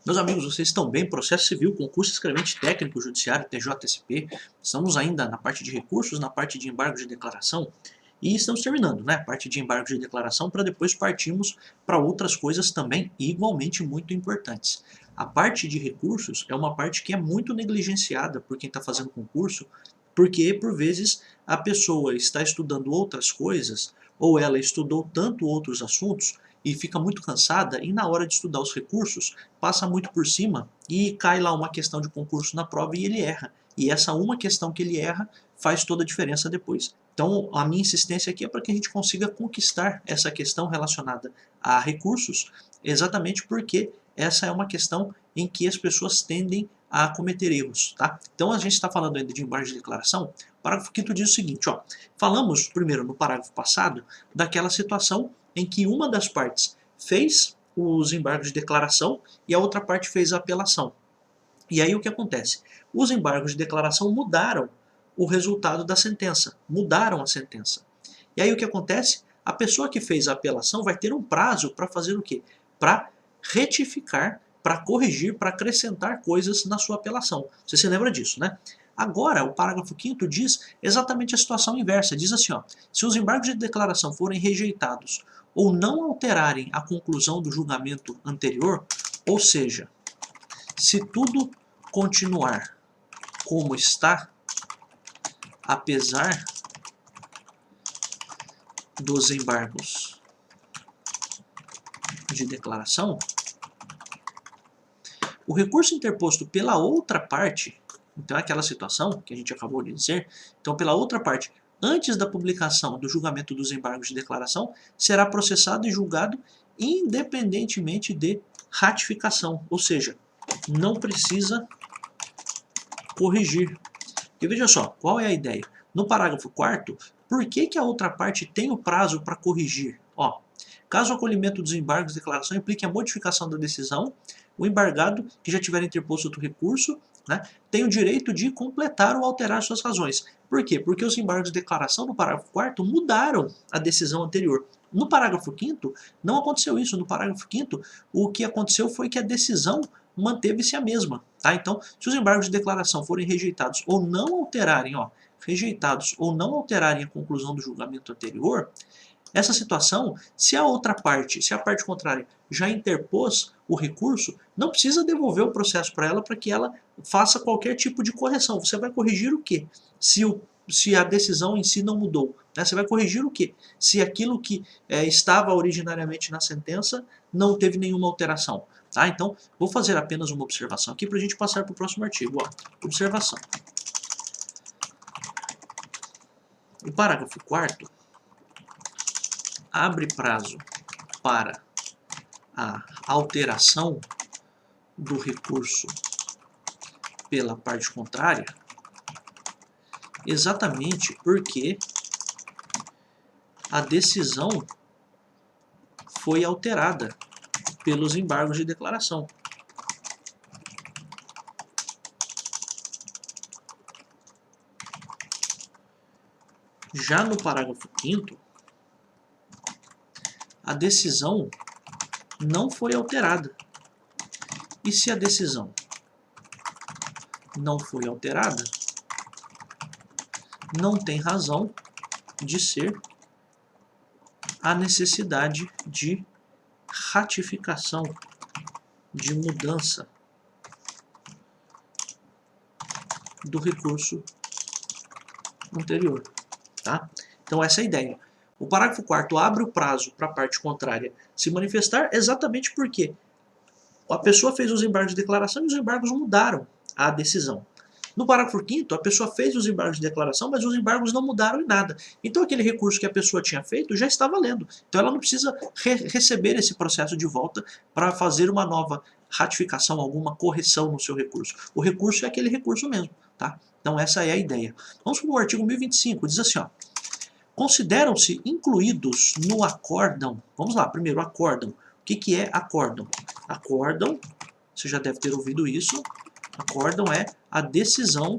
Meus amigos, vocês estão bem? Processo civil, concurso escrevente técnico judiciário, TJSP. Estamos ainda na parte de recursos, na parte de embargo de declaração. E estamos terminando, né? A parte de embargo de declaração para depois partirmos para outras coisas também igualmente muito importantes. A parte de recursos é uma parte que é muito negligenciada por quem está fazendo concurso, porque por vezes a pessoa está estudando outras coisas ou ela estudou tanto outros assuntos e fica muito cansada e na hora de estudar os recursos passa muito por cima e cai lá uma questão de concurso na prova e ele erra. E essa uma questão que ele erra faz toda a diferença depois. Então a minha insistência aqui é para que a gente consiga conquistar essa questão relacionada a recursos, exatamente porque essa é uma questão em que as pessoas tendem a cometer erros, tá? Então a gente está falando ainda de embargo de declaração. O parágrafo 5º diz o seguinte, ó, falamos primeiro no parágrafo passado daquela situação em que uma das partes fez os embargos de declaração e a outra parte fez a apelação. E aí o que acontece? Os embargos de declaração mudaram o resultado da sentença, mudaram a sentença. E aí o que acontece? A pessoa que fez a apelação vai ter um prazo para fazer o quê? Para retificar, para corrigir, para acrescentar coisas na sua apelação. Você se lembra disso, né? Agora, o parágrafo 5º diz exatamente a situação inversa. Diz assim, ó, se os embargos de declaração forem rejeitados ou não alterarem a conclusão do julgamento anterior, ou seja, se tudo continuar como está, apesar dos embargos de declaração, o recurso interposto pela outra parte, então é aquela situação que a gente acabou de dizer, então pela outra parte, antes da publicação do julgamento dos embargos de declaração, será processado e julgado independentemente de ratificação, ou seja, não precisa corrigir. E veja só, qual é a ideia? No parágrafo 4º, por que a outra parte tem o prazo para corrigir? Ó, caso o acolhimento dos embargos de declaração implique a modificação da decisão, o embargado, que já tiver interposto outro recurso, né, tem o direito de completar ou alterar suas razões. Por quê? Porque os embargos de declaração no parágrafo 4º mudaram a decisão anterior. No parágrafo 5º, não aconteceu isso. No parágrafo 5º, o que aconteceu foi que a decisão manteve-se a mesma. Tá? Então, se os embargos de declaração forem rejeitados ou não alterarem, ó, rejeitados ou não alterarem a conclusão do julgamento anterior, essa situação, se a outra parte, se a parte contrária já interpôs o recurso, não precisa devolver o processo para ela para que ela faça qualquer tipo de correção. Você vai corrigir o quê? Se a decisão em si não mudou. Né? Você vai corrigir o quê? Se aquilo que estava originariamente na sentença não teve nenhuma alteração. Tá? Então, vou fazer apenas uma observação aqui para a gente passar para o próximo artigo. Ó, observação. O parágrafo 4º abre prazo para a alteração do recurso pela parte contrária, exatamente porque a decisão foi alterada pelos embargos de declaração. Já no parágrafo 5º, a decisão não foi alterada. E se a decisão não foi alterada, não tem razão de ser a necessidade de ratificação, de mudança do recurso anterior. Tá? Então essa é a ideia. O parágrafo 4º abre o prazo para a parte contrária se manifestar exatamente porque a pessoa fez os embargos de declaração e os embargos mudaram a decisão. No parágrafo 5º, a pessoa fez os embargos de declaração, mas os embargos não mudaram em nada. Então aquele recurso que a pessoa tinha feito já está valendo. Então ela não precisa receber esse processo de volta para fazer uma nova ratificação, alguma correção no seu recurso. O recurso é aquele recurso mesmo. Tá? Então essa é a ideia. Vamos para o artigo 1025, diz assim, ó. Consideram-se incluídos no acórdão. Vamos lá, primeiro, acórdão. O que é acórdão? Acórdão, você já deve ter ouvido isso. Acórdão é a decisão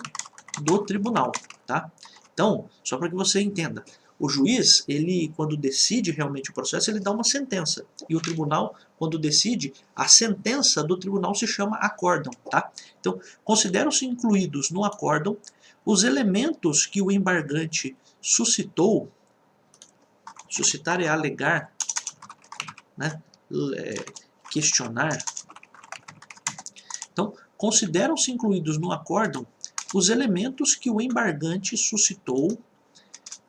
do tribunal. Tá? Então, só para que você entenda, O juiz, ele, quando decide realmente o processo, ele dá uma sentença. E o tribunal, quando decide, a sentença do tribunal se chama acórdão, tá? Então, consideram-se incluídos no acórdão os elementos que o embargante suscitou. Suscitar é alegar, né? Questionar. Então, consideram-se incluídos no acórdão os elementos que o embargante suscitou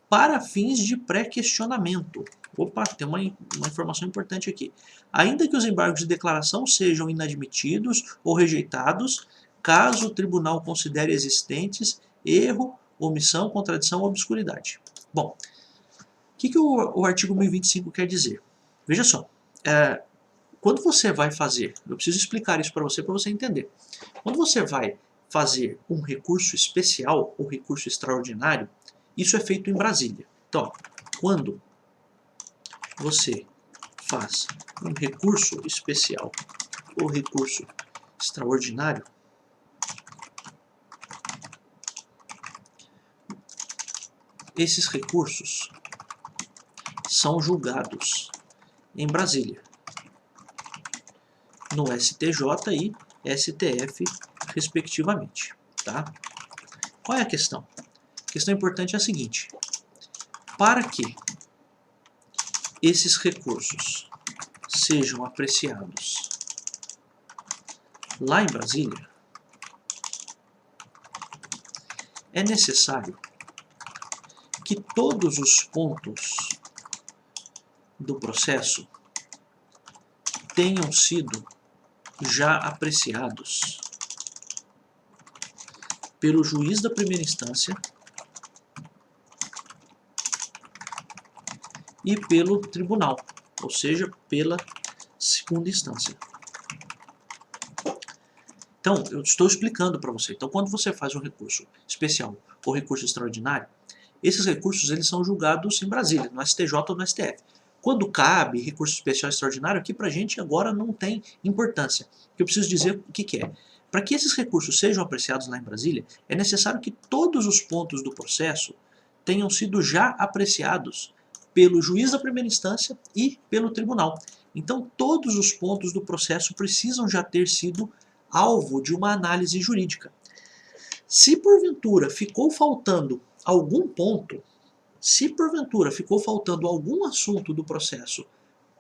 para fins de pré-questionamento. Opa, tem uma informação importante aqui. Ainda que os embargos de declaração sejam inadmitidos ou rejeitados, caso o tribunal considere existentes erro, omissão, contradição ou obscuridade. Bom, o que o artigo 1025 quer dizer? Veja só, quando você vai fazer, eu preciso explicar isso para você entender. Quando você vai fazer um recurso especial ou recurso extraordinário, isso é feito em Brasília. Então, quando você faz um recurso especial ou recurso extraordinário, esses recursos são julgados em Brasília, no STJ e STF, respectivamente. Tá? Qual é a questão? A questão importante é a seguinte: para que esses recursos sejam apreciados lá em Brasília, é necessário que todos os pontos do processo tenham sido já apreciados pelo juiz da primeira instância e pelo tribunal, ou seja, pela segunda instância. Então, eu estou explicando para você. Então, quando você faz um recurso especial ou recurso extraordinário, esses recursos eles são julgados em Brasília, no STJ ou no STF. Quando cabe recurso especial extraordinário, aqui para a gente agora não tem importância. O que eu preciso dizer o que é. Para que esses recursos sejam apreciados lá em Brasília, é necessário que todos os pontos do processo tenham sido já apreciados pelo juiz da primeira instância e pelo tribunal. Então, todos os pontos do processo precisam já ter sido alvo de uma análise jurídica. Se porventura ficou faltando algum ponto, se porventura ficou faltando algum assunto do processo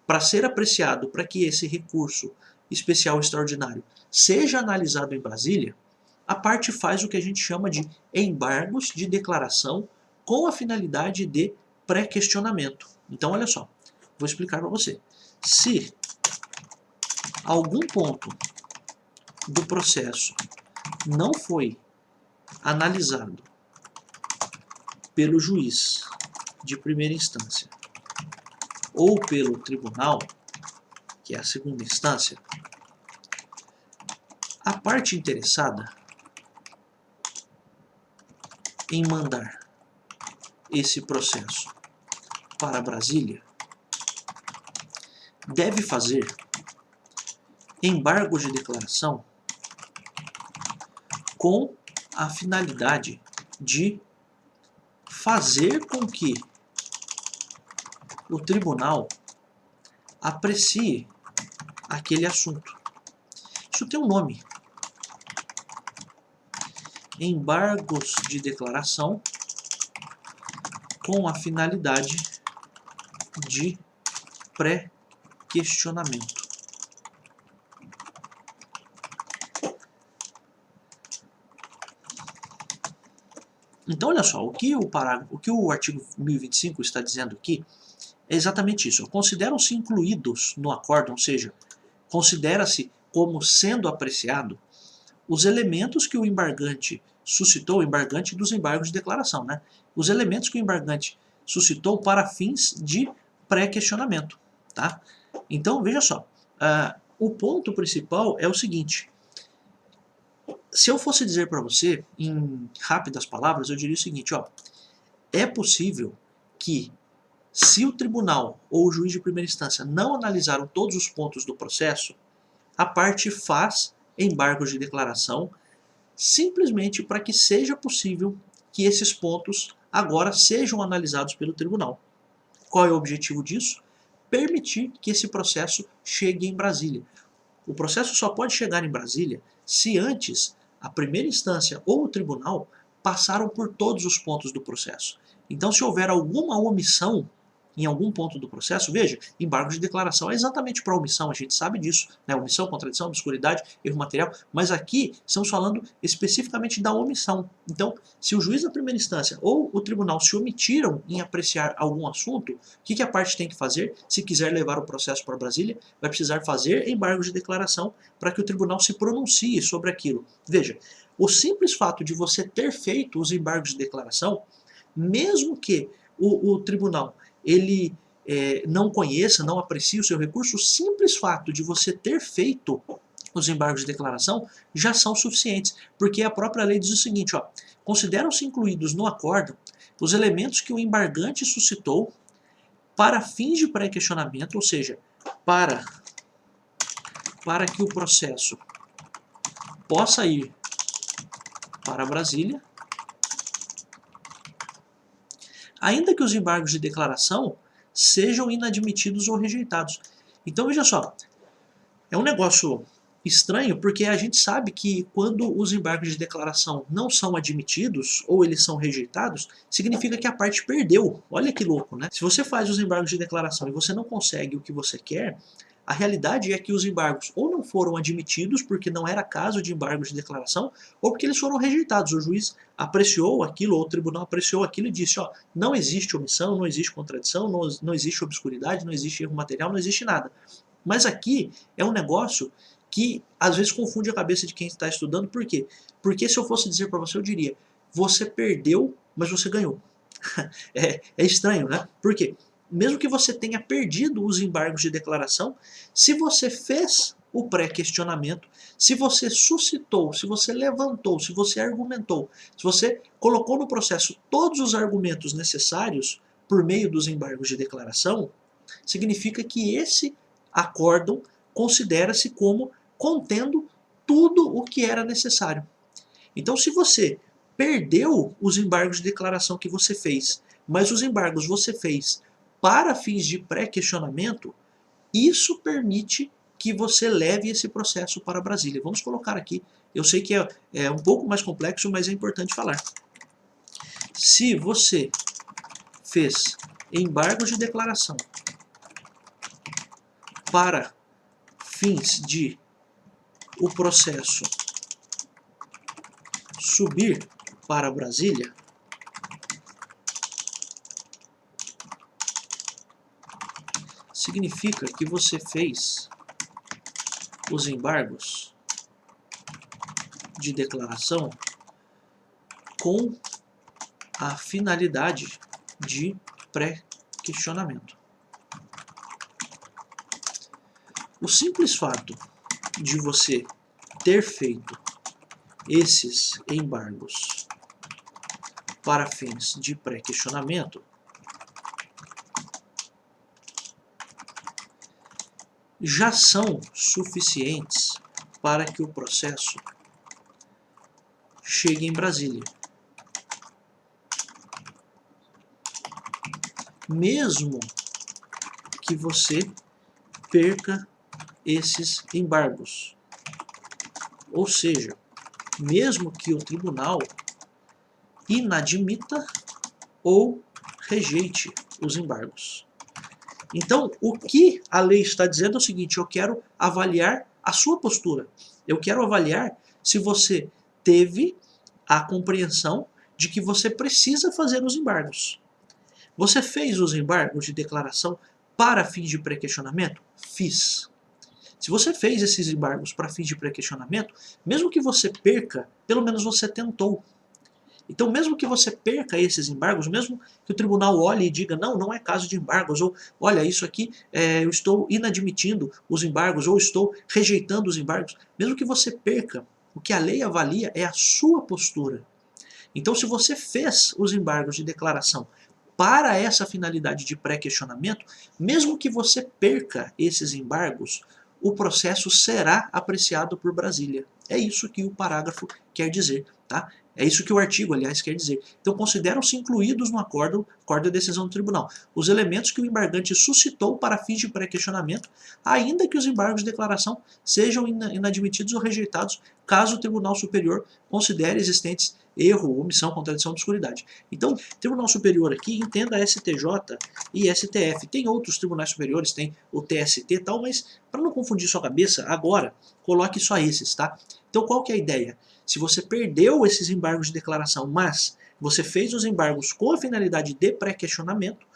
para ser apreciado, para que esse recurso especial extraordinário seja analisado em Brasília, a parte faz o que a gente chama de embargos de declaração com a finalidade de pré-questionamento. Então, olha só, vou explicar para você. Se algum ponto do processo não foi analisado pelo juiz de primeira instância ou pelo tribunal, que é a segunda instância, a parte interessada em mandar esse processo para Brasília deve fazer embargos de declaração com a finalidade de fazer com que o tribunal aprecie aquele assunto. Isso tem um nome. Embargos de declaração com a finalidade de pré-questionamento. Então, olha só, o que o artigo 1025 está dizendo aqui é exatamente isso. Consideram-se incluídos no acórdão, ou seja, considera-se como sendo apreciado os elementos que o embargante suscitou, o embargante dos embargos de declaração, né? Os elementos que o embargante suscitou para fins de pré-questionamento, tá? Então, veja só, o ponto principal é o seguinte: se eu fosse dizer para você, em rápidas palavras, eu diria o seguinte, ó, é possível que, se o tribunal ou o juiz de primeira instância não analisaram todos os pontos do processo, a parte faz embargos de declaração simplesmente para que seja possível que esses pontos agora sejam analisados pelo tribunal. Qual é o objetivo disso? Permitir que esse processo chegue em Brasília. O processo só pode chegar em Brasília se antes a primeira instância ou o tribunal passaram por todos os pontos do processo. Então, se houver alguma omissão em algum ponto do processo, veja, embargo de declaração é exatamente para omissão, a gente sabe disso, né? Omissão, contradição, obscuridade, erro material, mas aqui estamos falando especificamente da omissão. Então, se o juiz da primeira instância ou o tribunal se omitiram em apreciar algum assunto, o que a parte tem que fazer? Se quiser levar o processo para Brasília, vai precisar fazer embargo de declaração para que o tribunal se pronuncie sobre aquilo. Veja, o simples fato de você ter feito os embargos de declaração, mesmo que o tribunal ele não conheça, não aprecie o seu recurso, o simples fato de você ter feito os embargos de declaração já são suficientes, porque a própria lei diz o seguinte, ó, consideram-se incluídos no acordo os elementos que o embargante suscitou para fins de pré-questionamento, ou seja, para que o processo possa ir para Brasília, ainda que os embargos de declaração sejam inadmitidos ou rejeitados. Então veja só, é um negócio estranho porque a gente sabe que quando os embargos de declaração não são admitidos ou eles são rejeitados, significa que a parte perdeu. Olha que louco, né? Se você faz os embargos de declaração e você não consegue o que você quer, a realidade é que os embargos ou não foram admitidos porque não era caso de embargos de declaração, ou porque eles foram rejeitados. O juiz apreciou aquilo, ou o tribunal apreciou aquilo e disse, ó, não existe omissão, não existe contradição, não existe obscuridade, não existe erro material, não existe nada. Mas aqui é um negócio que às vezes confunde a cabeça de quem está estudando. Por quê? Porque se eu fosse dizer para você, eu diria, você perdeu, mas você ganhou. É estranho, né? Por quê? Mesmo que você tenha perdido os embargos de declaração, se você fez o pré-questionamento, se você suscitou, se você levantou, se você argumentou, se você colocou no processo todos os argumentos necessários por meio dos embargos de declaração, significa que esse acórdão considera-se como contendo tudo o que era necessário. Então, se você perdeu os embargos de declaração que você fez, mas os embargos você fez para fins de pré-questionamento, isso permite que você leve esse processo para Brasília. Vamos colocar aqui, eu sei que é um pouco mais complexo, mas é importante falar. Se você fez embargos de declaração para fins de o processo subir para Brasília, significa que você fez os embargos de declaração com a finalidade de pré-questionamento. O simples fato de você ter feito esses embargos para fins de pré-questionamento já são suficientes para que o processo chegue em Brasília. Mesmo que você perca esses embargos. Ou seja, mesmo que o tribunal inadmita ou rejeite os embargos. Então, o que a lei está dizendo é o seguinte, eu quero avaliar a sua postura. Eu quero avaliar se você teve a compreensão de que você precisa fazer os embargos. Você fez os embargos de declaração para fins de pré-questionamento? Fiz. Se você fez esses embargos para fins de pré-questionamento, mesmo que você perca, pelo menos você tentou. Então, mesmo que você perca esses embargos, mesmo que o tribunal olhe e diga, não, não é caso de embargos, ou olha, isso aqui eu estou inadmitindo os embargos, ou estou rejeitando os embargos, mesmo que você perca, o que a lei avalia é a sua postura. Então, se você fez os embargos de declaração para essa finalidade de pré-questionamento, mesmo que você perca esses embargos, o processo será apreciado por Brasília. É isso que o parágrafo quer dizer, tá? É isso que o artigo, aliás, quer dizer. Então, consideram-se incluídos no acordo de decisão do tribunal os elementos que o embargante suscitou para fins de pré-questionamento, ainda que os embargos de declaração sejam inadmitidos ou rejeitados, caso o Tribunal Superior considere existentes erro, omissão, contradição, obscuridade. Então, Tribunal Superior aqui, entenda STJ e STF. Tem outros tribunais superiores, tem o TST e tal, mas para não confundir sua cabeça, agora, coloque só esses, tá? Então, qual que é a ideia? Se você perdeu esses embargos de declaração, mas você fez os embargos com a finalidade de pré-questionamento,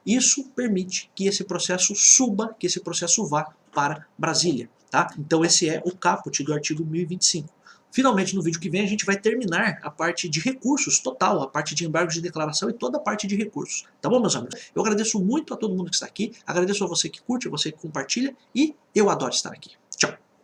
isso permite que esse processo suba, que esse processo vá para Brasília, tá? Então esse é o caput do artigo 1025. Finalmente, no vídeo que vem, a gente vai terminar a parte de recursos total, a parte de embargos de declaração e toda a parte de recursos. Tá bom, meus amigos? Eu agradeço muito a todo mundo que está aqui, agradeço a você que curte, a você que compartilha e eu adoro estar aqui.